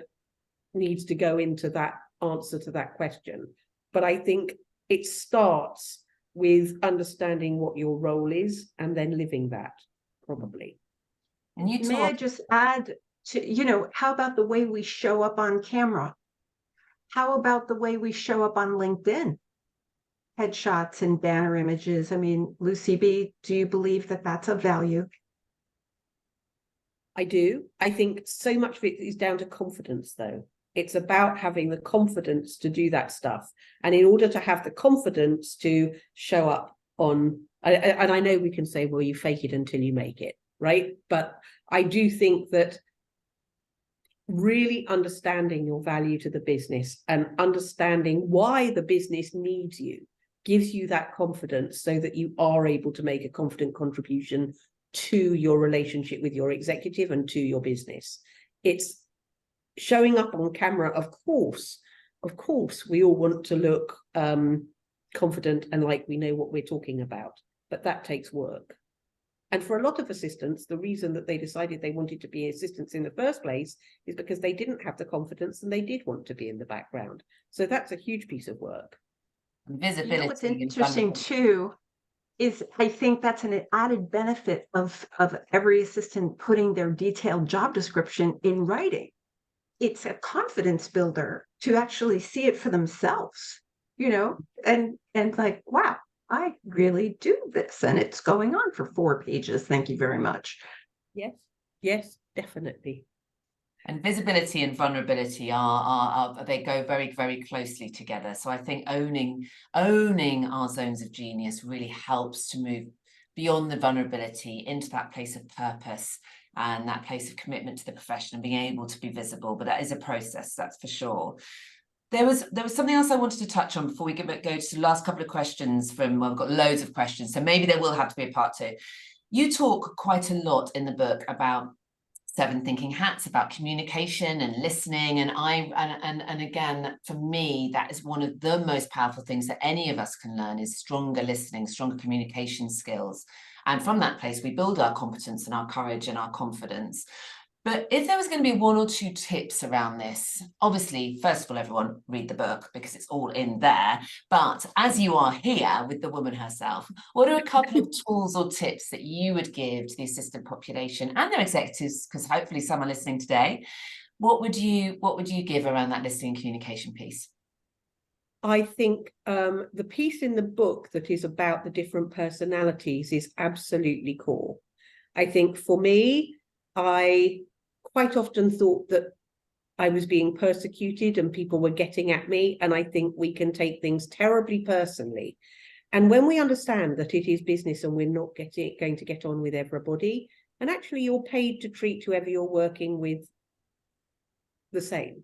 needs to go into that answer to that question. But I think it starts with understanding what your role is and then living that, probably. And you May I just add to, you know, how about the way we show up on camera? How about the way we show up on LinkedIn? Headshots and banner images. I mean, Lucy B, do you believe that that's of value? I do. I think so much of it is down to confidence, though. It's about having the confidence to do that stuff. And in order to have the confidence to show up on, and I know we can say, well, you fake it until you make it, right? But I do think that really understanding your value to the business and understanding why the business needs you gives you that confidence so that you are able to make a confident contribution to your relationship with your executive and to your business. It's showing up on camera. Of course, we all want to look confident and like we know what we're talking about, but that takes work. And for a lot of assistants, the reason that they decided they wanted to be assistants in the first place is because they didn't have the confidence and they did want to be in the background. So that's a huge piece of work. Visibility. You know what's interesting too is I think that's an added benefit of every assistant putting their detailed job description in writing. It's a confidence builder to actually see it for themselves, you know, and like, wow, I really do this, and it's going on for 4 pages. Thank you very much. Yes, definitely. And visibility and vulnerability are they go very, very closely together. So I think owning our zones of genius really helps to move beyond the vulnerability into that place of purpose and that place of commitment to the profession and being able to be visible. But that is a process, that's for sure. There was something else I wanted to touch on before we go to the last couple of questions from, well, we've got loads of questions, so maybe there will have to be a part 2. You talk quite a lot in the book about 7 thinking hats, about communication and listening, and again, for me, that is one of the most powerful things that any of us can learn, is stronger listening, stronger communication skills. And from that place, we build our competence and our courage and our confidence. But if there was going to be 1 or 2 tips around this, obviously, first of all, everyone read the book because it's all in there. But as you are here with the woman herself, what are a couple of tools or tips that you would give to the assistant population and their executives, because hopefully some are listening today? What would you give around that listening and communication piece? I think the piece in the book that is about the different personalities is absolutely core. I think for me, I quite often thought that I was being persecuted and people were getting at me. And I think we can take things terribly personally. And when we understand that it is business and we're not going to get on with everybody, and actually you're paid to treat whoever you're working with the same.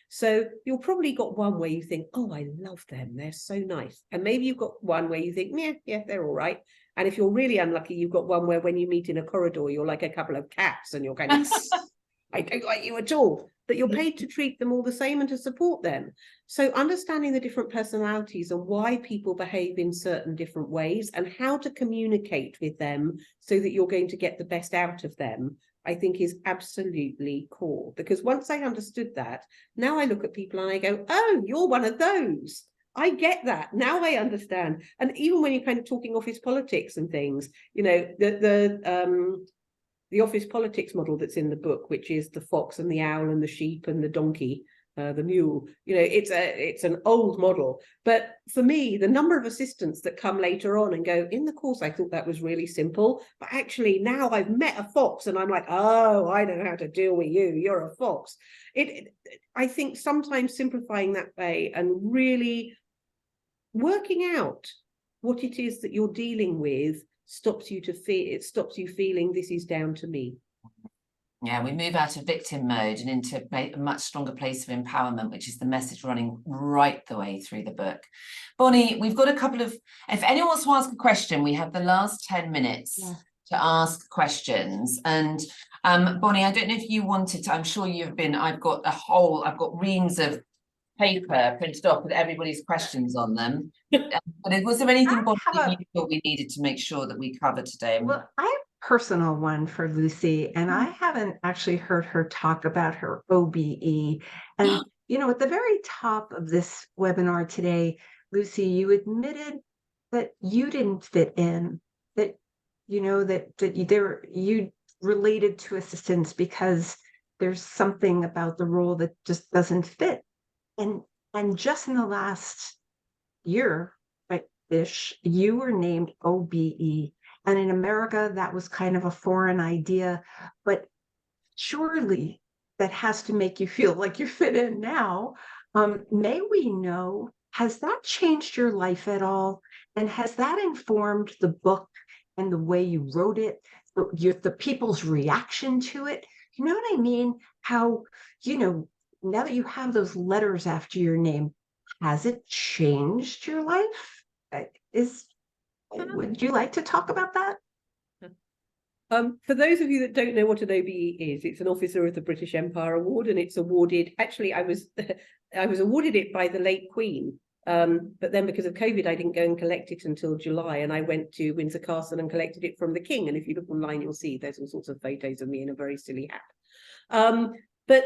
So you've probably got one where you think, oh, I love them, they're so nice. And maybe you've got one where you think, yeah, they're all right. And if you're really unlucky, you've got one where when you meet in a corridor, you're like a couple of cats and you're kind of, I don't like you at all. But you're paid to treat them all the same and to support them. So understanding the different personalities and why people behave in certain different ways and how to communicate with them so that you're going to get the best out of them, I think is absolutely core. Because once I understood that, now I look at people and I go, oh, you're one of those. I get that. Now I understand. And even when you're kind of talking office politics and things, you know, the office politics model that's in the book, which is the fox and the owl and the sheep and the donkey, the mule. You know, it's an old model. But for me, the number of assistants that come later on and go, in the course, I thought that was really simple, but actually now I've met a fox and I'm like, oh, I know how to deal with you. You're a fox. I think sometimes simplifying that way and really working out what it is that you're dealing with stops you feeling this is down to me. Yeah, we move out of victim mode and into a much stronger place of empowerment, which is the message running right the way through the book. Bonnie, we've got a couple of, if anyone wants to ask a question, we have the last 10 minutes to ask questions. And Bonnie, I don't know if you wanted to, I'm sure you've been, I've got reams of paper printed off with everybody's questions on them. But was there anything, Bonnie, you thought we needed to make sure that we covered today? Well, I have a personal one for Lucy, and I haven't actually heard her talk about her OBE. And, you know, at the very top of this webinar today, Lucy, you admitted that you didn't fit in, that, you know, that you related to assistants because there's something about the role that just doesn't fit. And just in the last year, ish, you were named OBE. And in America, that was kind of a foreign idea, but surely that has to make you feel like you fit in now. May we know, has that changed your life at all? And has that informed the book and the way you wrote it, the people's reaction to it? You know what I mean? How, you know, now that you have those letters after your name, has it changed your life? Would you like to talk about that? For those of you that don't know what an OBE is, it's an Officer of the British Empire Award, and it's awarded, actually I was awarded it by the late Queen, but then because of COVID I didn't go and collect it until July, and I went to Windsor Castle and collected it from the King, and if you look online you'll see there's all sorts of photos of me in a very silly hat. But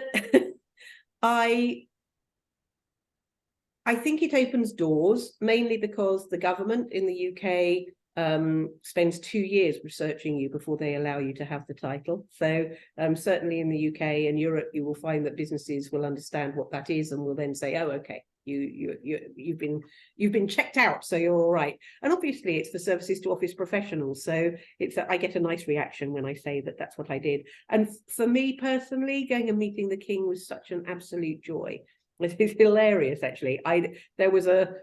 I think it opens doors, mainly because the government in the UK spends 2 years researching you before they allow you to have the title. So certainly in the UK and Europe, you will find that businesses will understand what that is and will then say, oh, okay, you've been checked out, so you're all right. And obviously it's for services to office professionals, so I get a nice reaction when I say that that's what I did. And for me personally, going and meeting the King was such an absolute joy. It's hilarious, actually. There was a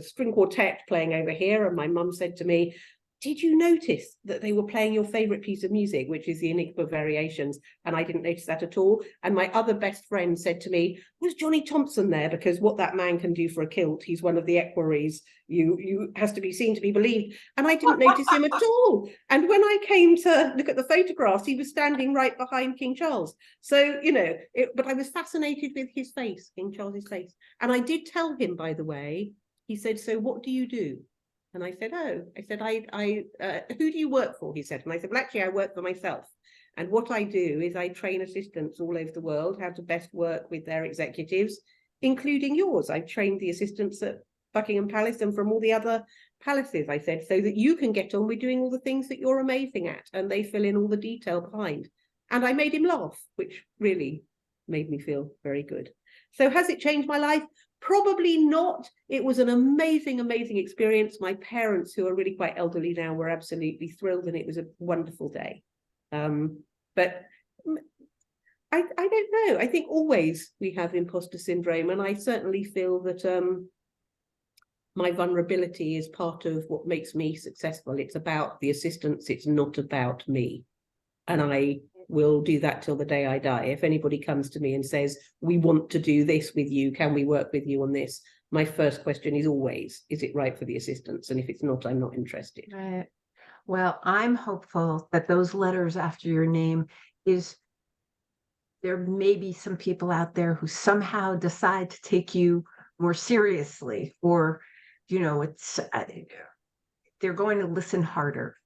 string quartet playing over here, and my mum said to me, did you notice that they were playing your favorite piece of music, which is the Enigma Variations? And I didn't notice that at all. And my other best friend said to me, was Johnny Thompson there? Because what that man can do for a kilt, he's one of the equerries. You has to be seen to be believed. And I didn't notice him at all. And when I came to look at the photographs, he was standing right behind King Charles. So, you know, but I was fascinated with his face, King Charles's face. And I did tell him, by the way, he said, so what do you do? And I said, oh, who do you work for? He said, and I said, well, actually, I work for myself. And what I do is I train assistants all over the world how to best work with their executives, including yours. I've trained the assistants at Buckingham Palace and from all the other palaces, I said, so that you can get on with doing all the things that you're amazing at, and they fill in all the detail behind. And I made him laugh, which really made me feel very good. So has it changed my life? Probably not. It was an amazing, amazing experience. My parents, who are really quite elderly now, were absolutely thrilled, and it was a wonderful day. But I don't know. I think always we have imposter syndrome, and I certainly feel that my vulnerability is part of what makes me successful. It's about the assistants. It's not about me. And I will do that till the day I die. If anybody comes to me and says, we want to do this with you, can we work with you on this? My first question is always, is it right for the assistants? And if it's not, I'm not interested. Right. Well, I'm hopeful that those letters after your name is, there may be some people out there who somehow decide to take you more seriously, or, you know, they're going to listen harder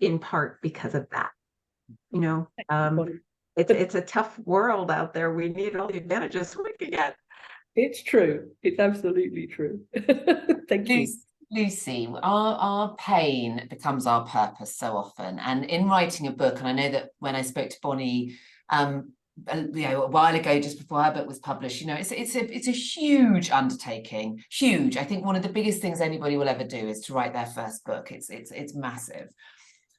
in part because of that. You know, it's a tough world out there. We need all the advantages we can get. It's true. It's absolutely true. Thank you. Lucy, our pain becomes our purpose so often. And in writing a book, and I know that when I spoke to Bonnie a while ago, just before her book was published. It's a huge undertaking, huge. I think one of the biggest things anybody will ever do is to write their first book. It's massive,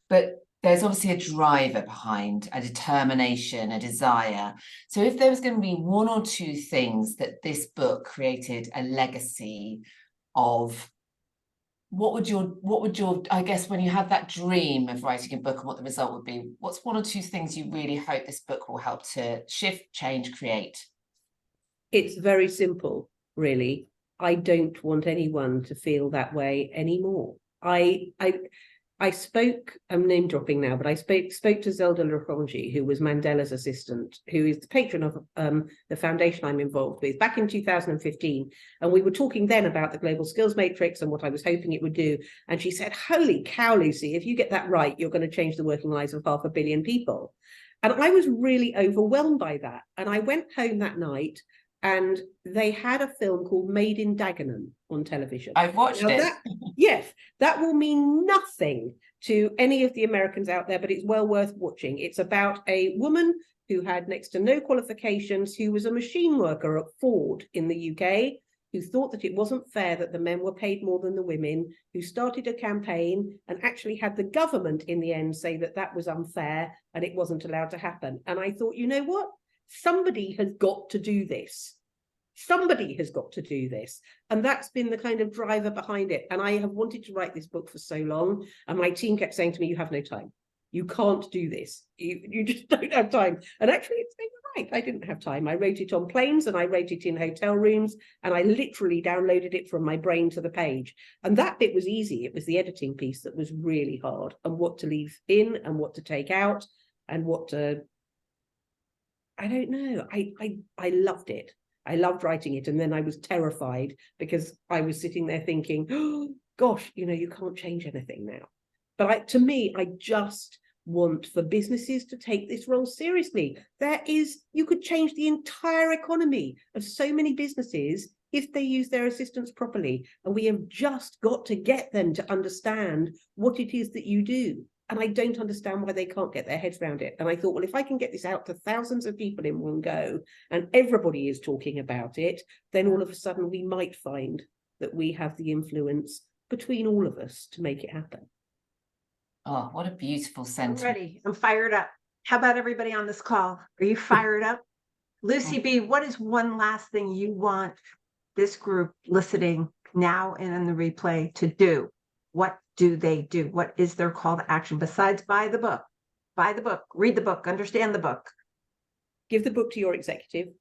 but there's obviously a driver behind, a determination, a desire. So if there was going to be one or two things that this book created a legacy of, what would your, I guess, when you have that dream of writing a book and what the result would be, what's one or two things you really hope this book will help to shift, change, create? It's very simple, really. I don't want anyone to feel that way anymore. I spoke, I'm name dropping now, but I spoke to Zelda Laranji, who was Mandela's assistant, who is the patron of the foundation I'm involved with, back in 2015. And we were talking then about the Global Skills Matrix and what I was hoping it would do. And she said, holy cow, Lucy, if you get that right, you're going to change the working lives of 500 million people. And I was really overwhelmed by that. And I went home that night, and they had a film called Made in Dagenham on television. I've watched it. Yes, that will mean nothing to any of the Americans out there, but it's well worth watching. It's about a woman who had next to no qualifications, who was a machine worker at Ford in the UK, who thought that it wasn't fair that the men were paid more than the women, who started a campaign and actually had the government in the end say that that was unfair and it wasn't allowed to happen. And I thought, you know what? Somebody has got to do this. Somebody has got to do this. And that's been the kind of driver behind it. And I have wanted to write this book for so long. And my team kept saying to me, you have no time. You can't do this. You just don't have time. And actually, they were right. I didn't have time. I wrote it on planes and I wrote it in hotel rooms. And I literally downloaded it from my brain to the page. And that bit was easy. It was the editing piece that was really hard, and what to leave in and what to take out and what to... I don't know. I loved it. I loved writing it. And then I was terrified because I was sitting there thinking, oh, gosh, you can't change anything now. But to me, I just want for businesses to take this role seriously. You could change the entire economy of so many businesses if they use their assistants properly. And we have just got to get them to understand what it is that you do. And I don't understand why they can't get their heads around it. And I thought, well, if I can get this out to thousands of people in one go, and everybody is talking about it, then all of a sudden we might find that we have the influence between all of us to make it happen. Oh, what a beautiful sentence. I'm ready. I'm fired up. How about everybody on this call? Are you fired up? Lucy B, what is one last thing you want this group listening now and in the replay to do? What do they do? What is their call to action besides buy the book, read the book, understand the book? Give the book to your executive.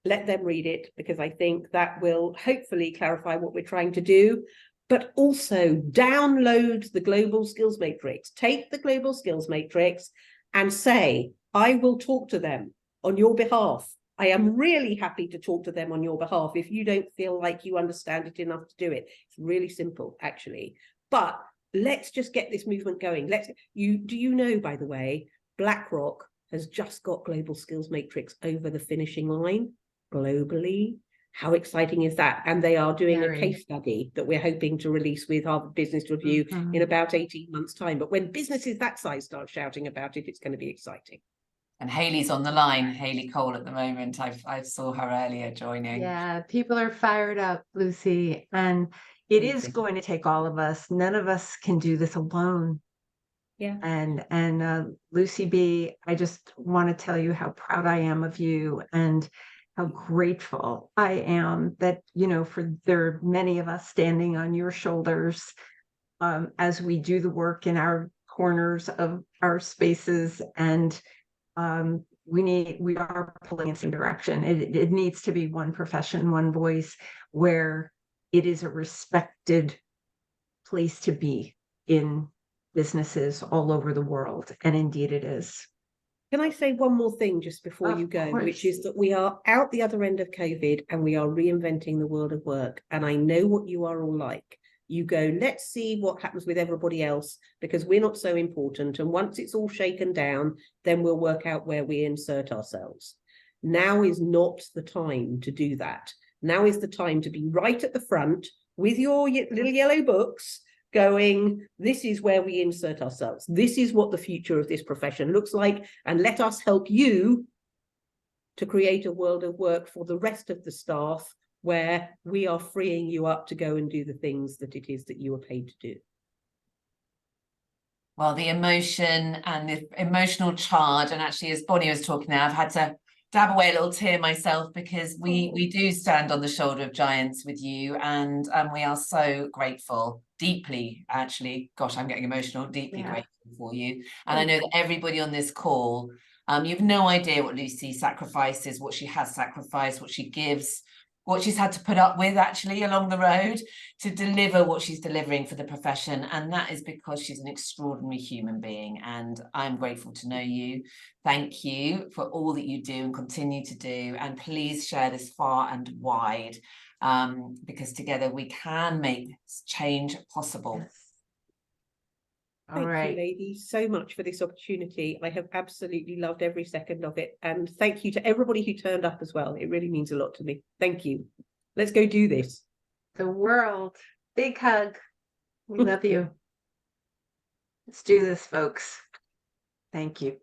Let them read it, because I think that will hopefully clarify what we're trying to do. But also download the Global Skills Matrix. Take the Global Skills Matrix and say, I will talk to them on your behalf. I am really happy to talk to them on your behalf if you don't feel like you understand it enough to do it. It's really simple, actually. But let's just get this movement going. Do you know, by the way, BlackRock has just got Global Skills Matrix over the finishing line globally. How exciting is that? And they are doing a case study that we're hoping to release with Harvard Business Review in about 18 months' time. But when businesses that size start shouting about it, it's going to be exciting. And Hayley's on the line, Hayley Cole at the moment. I saw her earlier joining. Yeah, people are fired up, Lucy. And it is going to take all of us. None of us can do this alone. Yeah. And Lucy B, I just want to tell you how proud I am of you and how grateful I am that, for there are many of us standing on your shoulders as we do the work in our corners of our spaces. And we are pulling in the same direction. It needs to be one profession, one voice, where it is a respected place to be in businesses all over the world. And indeed it is. Can I say one more thing just before you go, which is that we are out the other end of COVID and we are reinventing the world of work. And I know what you are all like. You go, let's see what happens with everybody else, because we're not so important. And once it's all shaken down, then we'll work out where we insert ourselves. Now is not the time to do that. Now is the time to be right at the front with your little yellow books going, this is where we insert ourselves. This is what the future of this profession looks like. And let us help you to create a world of work for the rest of the staff where we are freeing you up to go and do the things that it is that you are paid to do. Well, the emotion and the emotional charge, and actually, as Bonnie was talking there, I've had to dab away a little tear myself, because we do stand on the shoulder of giants with you, and we are so grateful, deeply, actually. Gosh, I'm getting emotional, deeply grateful for you. And I know that everybody on this call, you have no idea what Lucy sacrifices, what she has sacrificed, what she gives, what she's had to put up with actually along the road to deliver what she's delivering for the profession. And that is because she's an extraordinary human being. And I'm grateful to know you. Thank you for all that you do and continue to do. And please share this far and wide, because together we can make change possible. Yes. Thank you, ladies, so much for this opportunity. I have absolutely loved every second of it. And thank you to everybody who turned up as well. It really means a lot to me. Thank you. Let's go do this. The world. Big hug. We love you. Let's do this, folks. Thank you.